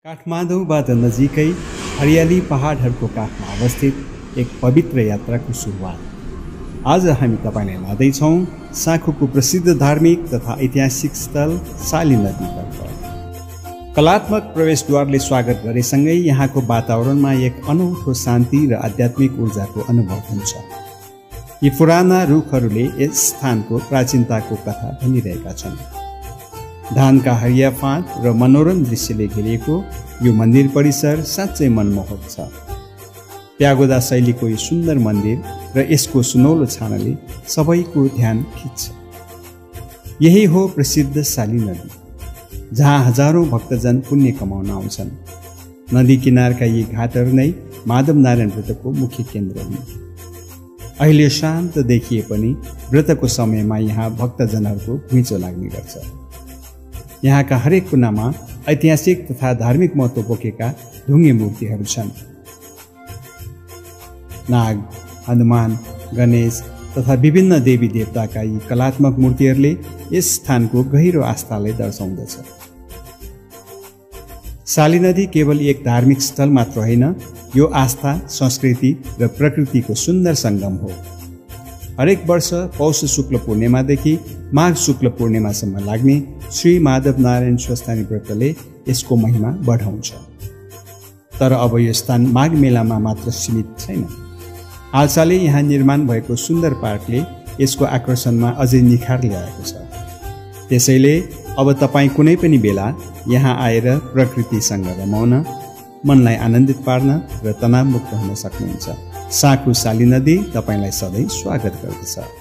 काठमाडौँबाट नजिकै हरियाली पहाडहरूको काखमा अवस्थित एक पवित्र यात्राको सुरुवात। आज हामी तपाईलाई लाँदैछौँ साँखुको प्रसिद्ध धार्मिक तथा ऐतिहासिक स्थल साली नदीतर्फ। कलात्मक प्रवेशद्वारले स्वागत गरेसँगै यहाँको वातावरणमा एक अनौठो शान्ति र आध्यात्मिक ऊर्जाको अनुभव हुन्छ। यी पुराना रुखहरूले यस स्थानको प्राचीनताको कथा भनिरहेका छन्। धानका हरिया फाँट र मनोरम दृश्यले घेरिएको यो मन्दिर परिसर साँच्चै मनमोहक छ। प्यागोदा शैलीको यो सुन्दर मन्दिर र यसको सुनौलो छानाले सबैको ध्यान खिच्छ। यही हो प्रसिद्ध साली नदी, जहाँ हजारौं भक्तजन पुण्य कमाउन आउँछन्। नदी किनारका यी घाटहरू नै माधव नारायण व्रतको मुख्य केन्द्र हुन्। अहिले शान्त देखिए पनि व्रतको समयमा यहाँ भक्तजनहरूको घुइँचो लाग्ने गर्छ। यहाँका हरेक कुनामा ऐतिहासिक तथा धार्मिक महत्त्व बोकेका ढुङ्गे मूर्तिहरू छन्। नाग, हनुमान, गणेश तथा विभिन्न देवी देवताका यी कलात्मक मूर्तिहरूले यस स्थानको गहिरो आस्थालाई दर्शाउँदछ। साली नदी केवल एक धार्मिक स्थल मात्र होइन, यो आस्था, संस्कृति र प्रकृतिको सुन्दर सङ्गम हो। हरेक वर्ष पौष शुक्ल पूर्णिमादेखि माघ शुक्ल पूर्णिमासम्म लाग्ने श्री माधव नारायण स्वस्थानी व्रतले यसको महिमा बढाउँछ। तर अब यो स्थान माघ मेलामा मात्र सीमित छैन। हालसालै यहाँ निर्माण भएको सुन्दर पार्कले यसको आकर्षणमा अझै निखार ल्याएको छ। त्यसैले अब तपाईँ कुनै पनि बेला यहाँ आएर प्रकृतिसँग रमाउन, मनलाई आनन्दित पार्न र तनावमुक्त हुन सक्नुहुन्छ। साँखु साली नदी तपाईलाई सधैँ स्वागत गर्दछ।